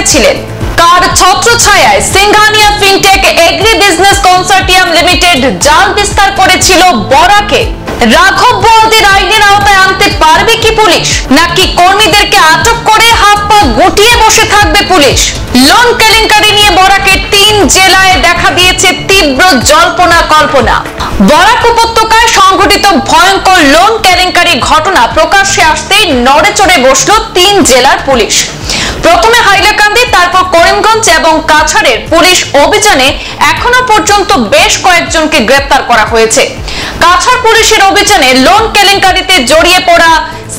করেছিলেন? কার ছত্রছায়ায় Singhania fintech agri business consortium limited জাল বিস্তার করেছিল বরাকে? রাঘব বোয়ালদের আইনের আওতায় আনতে পারবে কি পুলিশ, নাকি কর্মীদেরকে আটক করে হাত পা গুটিয়ে বসে থাকবে পুলিশ? লোন কেলেঙ্কারি নিয়ে বরাকের 3 জেলায় দেখা দিয়েছে তীব্র জল্পনা কল্পনা। বরাক উপত্যকায় সংঘটিত ভয়ঙ্কর লোন কেলেঙ্কারি ঘটনা প্রকাশ্যে আসতেই নড়েচড়ে বসল 3 জেলার পুলিশ। প্রথমে হাইলাকান্দি, তারপর করিমগঞ্জ এবং কাছাড়ের পুলিশ অভিযানে এখনো পর্যন্ত বেশ কয়েকজনকে গ্রেপ্তার করা হয়েছে। কাছাড় পুলিশের অভিযানে লোন কেলেঙ্কারিতে জড়িয়ে পড়া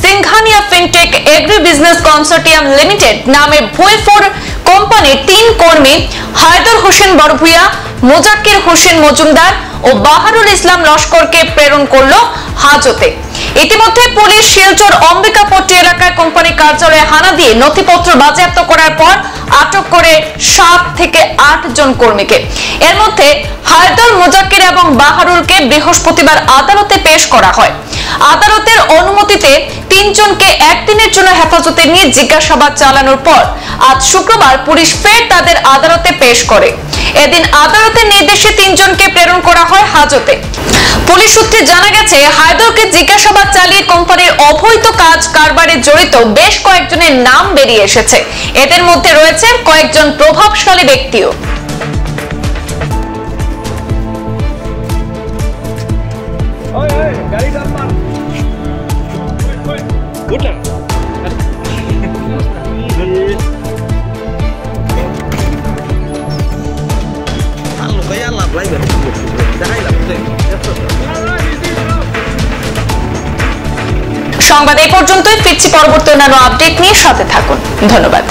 Singhania fintech agri business consortium limited নামে ভুইফোর কোম্পানির 3 কর্মী হায়দর হোসেন বড়ভুইয়া, মোজাক্কির হোসেন মজুমদার ও বাহারুল ইসলাম লস্করকে প্রেরণ করলো হাজতে। ইতিমধ্যে পুলিশ শিলচর অম্বিকাপট্টি এলাকায় কোম্পানি কার্যালয়ে হানা দিয়ে নথিপত্র বাজেয়াপ্ত করার পর আটক করে 7 থেকে 8 জন কর্মীকে। এর মধ্যে হায়দর, মোজাক্কির এবং বাহারুলকে বৃহস্পতিবার আদালতে পেশ করা হয়। আদালতের অনুমতিতে 3 জনকে একদিনের জন্য হেফাজতে নিয়ে জিজ্ঞাসাবাদ চালানোর পর আজ শুক্রবার পুলিশ ফের তাদের আদালতে পেশ করে। এদিন আদালতের নির্দেশে 3 জনকে প্রেরণ করা হয় হাজতে। পুলিশ সূত্রে জানা গেছে, হায়দরকে জিজ্ঞাসাবাদ চালিয়ে কোম্পানির অবৈধ কাজ কারবারে জড়িত বেশ কয়েকজনের নাম বেরিয়ে এসেছে। এদের মধ্যে রয়েছে কয়েকজন প্রভাবশালী ব্যক্তিও। সংবাদ এই পর্যন্তই। ফিরছি পরবর্তী অন্যান্য আপডেট নিয়ে, সাথে থাকুন। ধন্যবাদ।